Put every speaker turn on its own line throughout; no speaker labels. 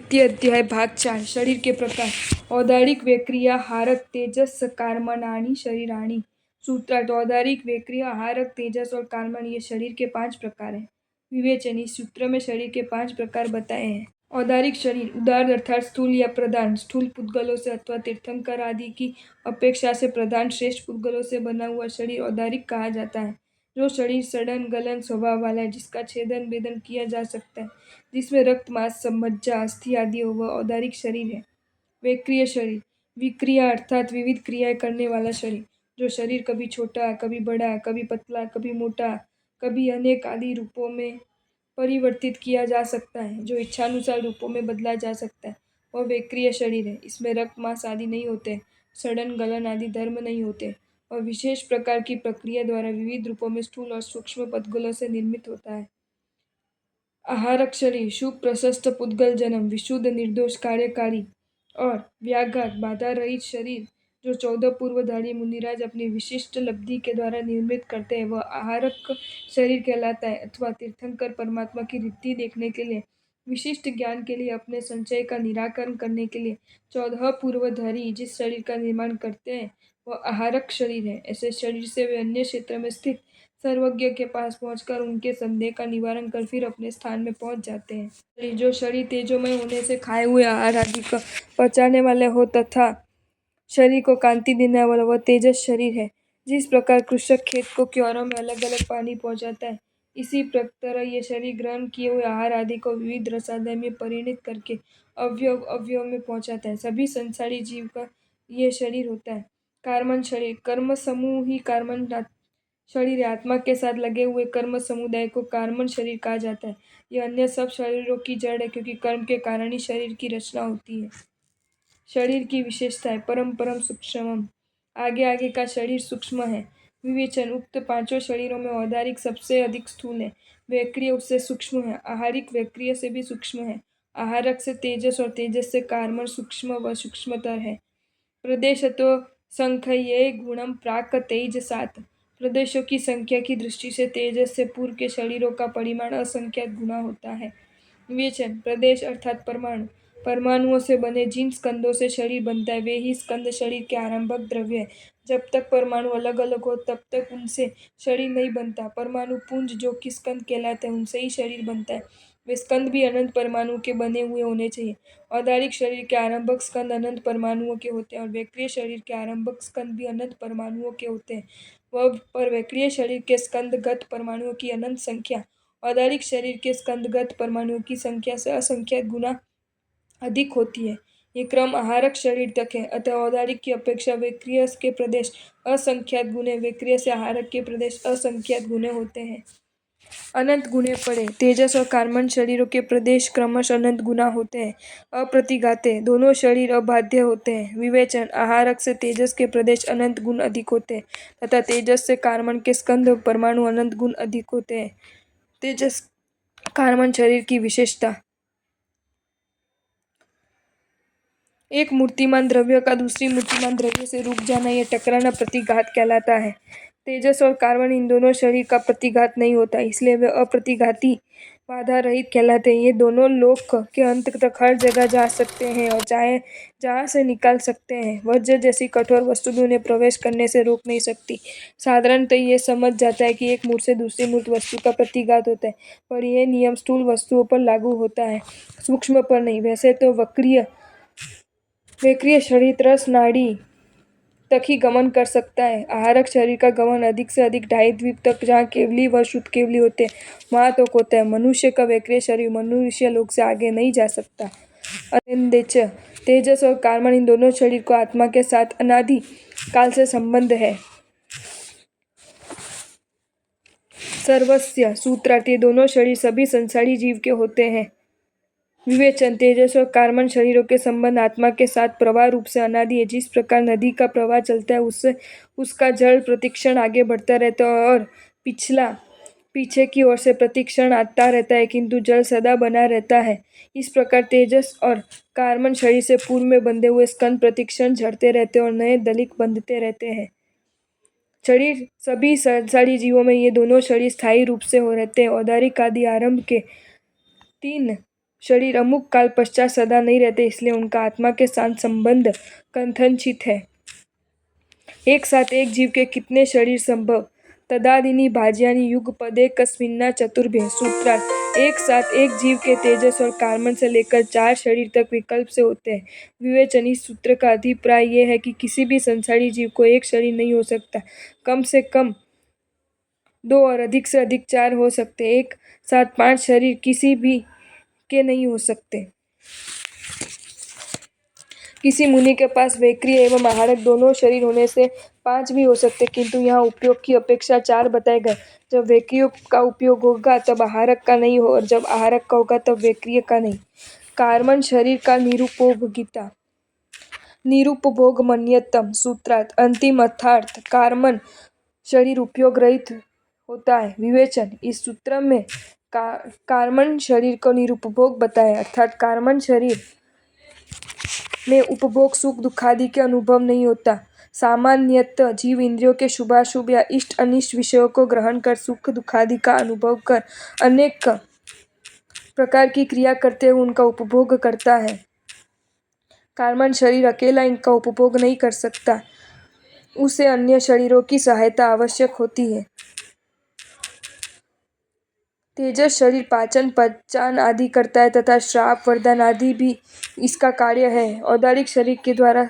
द्वितीय अध्याय भाग 4 शरीर के प्रकार। औदारिक वेक्रिया हारक तेजस कार्मणानि शरीराणि। सूत्रार्थ औदारिक वेक्रिया हारक तेजस और कार्मण ये शरीर के 5 प्रकार हैं। विवेचन इस सूत्र में शरीर के 5 प्रकार बताए हैं। औदारिक शरीर उदार अर्थात स्थूल या प्रधान, स्थूल पुद्गलों से अथवा तीर्थंकर आदि की अपेक्षा से प्रधान श्रेष्ठ पुद्गलों से बना हुआ शरीर औदारिक कहा जाता है। जो शरीर सड़न गलन स्वभाव वाला है, जिसका छेदन भेदन किया जा सकता है, जिसमें रक्त मांस मज्जा अस्थि आदि हो, वह औदारिक शरीर है। वेक्रिय शरीर विक्रिया अर्थात विविध क्रियाएं करने वाला शरीर। जो शरीर कभी छोटा, कभी बड़ा, कभी पतला, कभी मोटा, कभी अनेक आदि रूपों में परिवर्तित किया जा सकता है, जो इच्छानुसार रूपों में बदला जा सकता है, वह वेक्रिय शरीर है। इसमें रक्त मांस आदि नहीं होते, सड़न गलन आदि धर्म नहीं होते और विशेष प्रकार की प्रक्रिया द्वारा विविध रूपों में स्थूल और सूक्ष्म पद्गलों से निर्मित होता है। आहारक शरीर शुभ प्रशस्त पुद्गल जन्म, विशुद्ध निर्दोष कार्यकारी और व्याघात बाधा रहित शरीर जो 14 पूर्वधारी मुनिराज अपनी विशिष्ट लब्धि के द्वारा निर्मित करते हैं, वह आहारक शरीर कहलाता है। अथवा तीर्थंकर परमात्मा की रिद्धि देखने के लिए, विशिष्ट ज्ञान के लिए, अपने संशय का निराकरण करने के लिए 14 पूर्वधारी जिस शरीर का निर्माण करते हैं, वह आहारक शरीर है। ऐसे शरीर से वे अन्य क्षेत्र में स्थित सर्वज्ञ के पास पहुंचकर उनके संदेह का निवारण कर फिर अपने स्थान में पहुंच जाते हैं। जो शरीर तेजोमय होने से खाए हुए आहार आदि को पचाने वाले हो तथा शरीर को कांति देने वाला वह तेजस शरीर है। जिस प्रकार कृषक खेत को क्यारों में अलग अलग पानी पहुंचाता है, इसी तरह ये शरीर ग्रहण किए हुए आहार आदि को विविध रसादय में परिणित करके अवयव अवयव में पहुंचाता है। सभी संसारी जीव का ये शरीर होता है। कार्मण शरीर कर्म समूह ही कार्मण शरीर है। आत्मा के साथ लगे हुए कर्म समुदाय को कार्मण शरीर कहा जाता है। यह अन्य सब शरीरों की जड़ है, क्योंकि कर्म के कारण ही शरीर की रचना होती है। शरीर की विशेषताएं परम सूक्ष्मम आगे आगे का शरीर सूक्ष्म है। विवेचन उक्त पांचों शरीरों में औदारिक सबसे अधिक स्थूल है, वेक्रिय उससे सूक्ष्म है, आहारिक वेक्रिय से भी सूक्ष्म है, आहारक से तेजस और तेजस से कार्मण सूक्ष्म व सूक्ष्मतर है। प्रदेश तो संख्ये गुणम प्राक तेज 7 प्रदेशों की संख्या की दृष्टि से तेजस से पूर्व के शरीरों का परिमाण असंख्यात गुना होता है। विवेचन प्रदेश अर्थात परमाणु, परमाणुओं से बने जिन स्कंदों से शरीर बनता है, वे ही स्कंद शरीर के आरंभक द्रव्य है। जब तक परमाणु अलग अलग हो तब तक उनसे शरीर नहीं बनता। परमाणु पुंज जो कि स्कंद कहलाते हैं, उनसे ही शरीर बनता है। वे स्कंद भी अनंत परमाणु के बने हुए होने चाहिए। औदारिक शरीर के आरंभक स्कंद अनंत परमाणुओं के होते हैं और वेक्रिय शरीर के आरंभक स्कंद भी अनंत परमाणुओं के होते हैं। वह पर वेक्रिय शरीर के स्कंदगत परमाणुओं की अनंत संख्या औदारिक शरीर के स्कंदगत परमाणुओं की संख्या से असंख्यात गुना अधिक होती है। ये क्रम आहारक शरीर तक है। अतः औदारिक की अपेक्षा वेक्रिय के प्रदेश असंख्यात गुने, वेक्रिय से आहारक के प्रदेश असंख्यात गुने होते हैं। अनंत गुने पड़े तेजस और कार्मण शरीरों के प्रदेश क्रमश अनंत गुना होते हैं। अप्रतिघाते दोनों शरीर अबाध्य होते हैं। विवेचन आहारक से तेजस के प्रदेश अनंत गुण अधिक होते हैं तथा तेजस से कार्मण के स्कंद परमाणु अनंत गुण अधिक होते हैं। तेजस कार्मण शरीर की विशेषता एक मूर्तिमान द्रव्य का दूसरी मूर्तिमान द्रव्य से रुक जाना, यह टकराना प्रतिघात कहलाता है। तेजस और कार्बन इन दोनों शरीर का प्रतिघात नहीं होता, इसलिए वे अप्रतिघाती बाधा रहित कहलाते हैं। ये दोनों लोक के अंत तक हर जगह जा सकते हैं और चाहे जहाँ से निकाल सकते हैं। वज्र जैसी कठोर वस्तु भी उन्हें प्रवेश करने से रोक नहीं सकती। साधारणतः ये समझ जाता है कि एक मूर्त से दूसरी मूर्त वस्तु का प्रतिघात होता है, पर यह नियम स्थूल वस्तुओं पर लागू होता है, सूक्ष्म पर नहीं। वैसे तो वेक्रिय शरीर रस नाड़ी तक ही गमन कर सकता है। आहारक शरीर का गमन अधिक से अधिक 2.5 द्वीप तक, जहाँ केवली व शुद्ध केवली होते हैं, वहाँ तक होता है। मनुष्य का वेक्रिय शरीर मनुष्य लोक से आगे नहीं जा सकता। अनिंदेच तेजस और कार्मण इन दोनों शरीर को आत्मा के साथ अनादि काल से संबंध है। सर्वस्य सूत्रार्थ ये दोनों शरीर सभी संसारी जीव के होते हैं। विवेचन तेजस और कार्मण शरीरों के संबंध आत्मा के साथ प्रवाह रूप से अनादि है। जिस प्रकार नदी का प्रवाह चलता है, उससे उसका जल प्रतिक्षण आगे बढ़ता रहता है और पीछे की ओर से प्रतिक्षण आता रहता है, किंतु जल सदा बना रहता है। इस प्रकार तेजस और कार्मण शरीर से पूर्व में बंधे हुए स्कंद प्रतिक्षण झड़ते रहते और नए दलिक बंधते रहते हैं। शरीर सभी संसारी जीवों में ये दोनों शरीर स्थायी रूप से हो रहते हैं। औदारिक आदि आरंभ के 3 शरीर अमुक काल पश्चात सदा नहीं रहते, इसलिए उनका आत्मा के साथ संबंध कथनचित है। एक साथ एक जीव के कितने शरीर संभव? तदादीनि भाज्यानि युगपदे कस्मिन्ना चतुर्भ्य। सूत्रार्थ: एक साथ एक जीव के तेजस और कार्बन से लेकर 4 शरीर तक विकल्प से होते हैं। विवेचन: इस सूत्र का अभिप्राय यह है कि किसी भी संसारी जीव को एक शरीर नहीं हो सकता, कम से कम 2 और अधिक से अधिक 4 हो सकते। एक साथ 5 शरीर किसी भी के नहीं हो सकते। किसी मुनि के पास वैक्रिय एवं आहारक दोनों शरीर होने से 5 भी हो सकते, किंतु यहाँ उपयोग की अपेक्षा 4 बताए गए। जब वैक्रिय का उपयोग होगा तब आहारक का नहीं हो, और जब आहारक का होगा तब वैक्रिय का नहीं। कार्बन शरीर का निरुपभोगिता। निरुपभोगमन्यतम। सूत्रार्थ: अंतिम अर्थात कार्बन शरीर उपयोग रहित होता है। विवेचन: इस सूत्र में कार्बन शरीर को निरुपभोग बताया, अर्थात कार्बन शरीर में उपभोग सुख दुखादि के अनुभव नहीं होता। सामान्यतः जीव इंद्रियों के शुभाशुभ या इष्ट अनिष्ट विषयों को ग्रहण कर सुख दुखादि का अनुभव कर अनेक प्रकार की क्रिया करते हुए उनका उपभोग करता है। कार्बन शरीर अकेला इनका उपभोग नहीं कर सकता, उसे अन्य शरीरों की सहायता आवश्यक होती है। तेजस शरीर पाचन पचान आदि करता है तथा श्राप वरदान आदि भी इसका कार्य है। औदारिक शरीर के द्वारा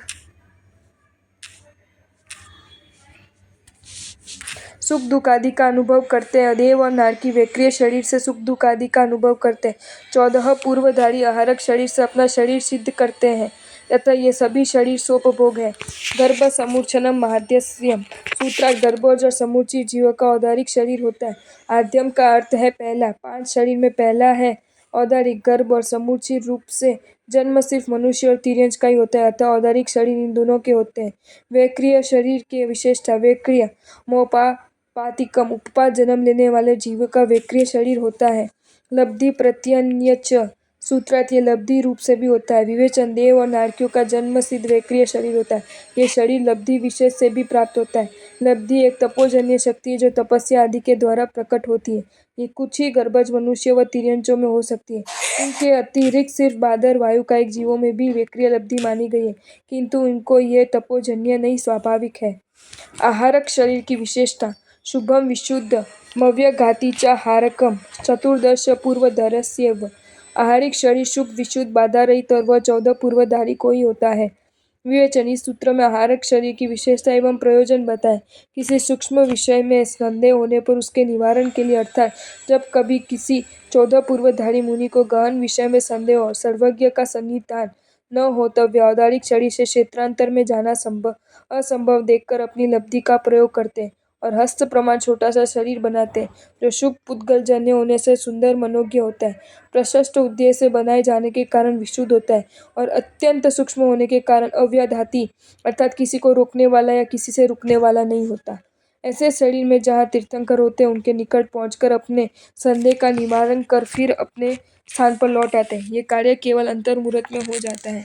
सुख दुख आदि का अनुभव करते हैं। देव और नारकी वैक्रिय शरीर से सुख दुख आदि का अनुभव करते हैं। 14 पूर्वधारी आहारक शरीर से अपना शरीर सिद्ध करते हैं तथा ये सभी शरीर सोपभोग है। गर्भ समूर्छनम माध्यस्यम। सूत्रार्थ: गर्भोज और समूर्छित जीवों का औदारिक शरीर होता है। आद्यम का अर्थ है पहला। 5 शरीर में पहला है औदारिक। गर्भ और समूर्छित रूप से जन्म सिर्फ मनुष्य और तिर्यंच का ही होता है, अतः औदारिक शरीर इन दोनों के होते हैं। वैक्रिय शरीर की विशेषता। वैक्रिय मोपापातिकम। उपपात जन्म लेने वाले जीव का वैक्रिय शरीर होता है। लब्धि प्रत्यन्यच। सूत्रार्थ: ये लब्धि रूप से भी होता है। विवेचन: देव और नारकियों का जन्म सिद्ध वैक्रिय शरीर होता है। ये शरीर लब्धि विशेष से भी प्राप्त होता है। लब्धि एक तपोजन्य शक्ति है जो तपस्या आदि के द्वारा प्रकट होती है। ये कुछ ही गर्भज मनुष्य व तिर्यंचों में हो सकती है। इनके अतिरिक्त सिर्फ बादर वायु कायिक जीवों में भी वैक्रिय लब्धि मानी गई है, किंतु इनको ये तपोजन्य नहीं, स्वाभाविक है। आहारक शरीर की विशेषता। शुभम विशुद्ध मव्यघातीचा हारकम। 14 पूर्वधरस्यैव। आहारिक शरीर शुभ विशुद्ध बाधा रहित और वह 14 पूर्वधारी को ही होता है। विवेचन: इस सूत्र में आहारक शरीर की विशेषता एवं प्रयोजन बताए। किसी सूक्ष्म विषय में संदेह होने पर उसके निवारण के लिए, अर्थात जब कभी किसी 14 पूर्वधारी मुनि को गहन विषय में संदेह हो, सर्वज्ञ का सन्निधान न हो, तब व्यावहारिक शरीर से क्षेत्रांतर में जाना असंभव देखकर अपनी लब्धि का प्रयोग करते और हस्त प्रमाण छोटा सा शरीर बनाते, जो शुभ पुद्गलजन्य होने से सुंदर मनोज्ञ होता है, प्रशस्त उद्देश्य से बनाए जाने के कारण विशुद्ध होता है और अत्यंत सूक्ष्म होने के कारण अव्याधाती, अर्थात किसी को रोकने वाला या किसी से रुकने वाला नहीं होता। ऐसे शरीर में जहाँ तीर्थंकर होते हैं उनके निकट पहुंचकर अपने संदेह का निवारण कर फिर अपने स्थान पर लौट आते हैं। ये कार्य केवल अंतर्मुहूर्त में हो जाता है।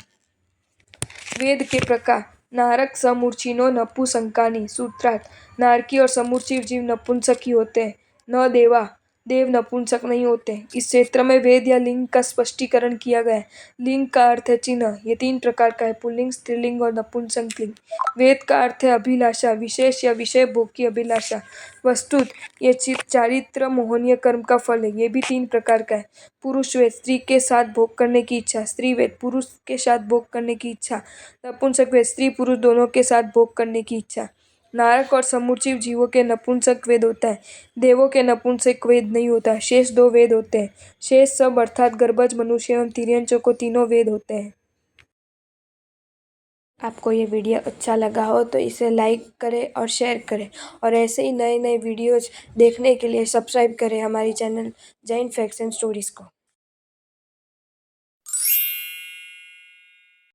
वेद के प्रकार। नारक समूर्छिनो नपुंसकानि। सूत्रार्थ: नारकी और समूर्छित जीव नपुंसक ही होते हैं, न देव नपुंसक नहीं होते। इस क्षेत्र में वेद या लिंग का स्पष्टीकरण किया गया है। लिंग का अर्थ है चिन्ह। ये 3 प्रकार का है: पुल्लिंग, स्त्रीलिंग और नपुंसकलिंग। वेद का अर्थ है अभिलाषा, विशेष या विषय भोग की अभिलाषा। वस्तुत ये चारित्र मोहनीय कर्म का फल है। ये भी 3 प्रकार का है: पुरुष वेद, स्त्री के साथ भोग करने की इच्छा; स्त्री वेद, पुरुष के साथ भोग करने की इच्छा; नपुंसक वेद, स्त्री पुरुष दोनों के साथ भोग करने की इच्छा। नारक और समूर्छित जीवों के नपुंसक वेद होता है, देवों के नपुंसक वेद नहीं होता। शेष 2 वेद होते हैं। शेष सब अर्थात गर्भज मनुष्य एवं तिर्यंचों को तीनों वेद होते हैं। आपको ये वीडियो अच्छा लगा हो तो इसे लाइक करें और शेयर करें, और ऐसे ही नए नए वीडियोज देखने के लिए सब्सक्राइब करें हमारी channel Jain facts and stories को।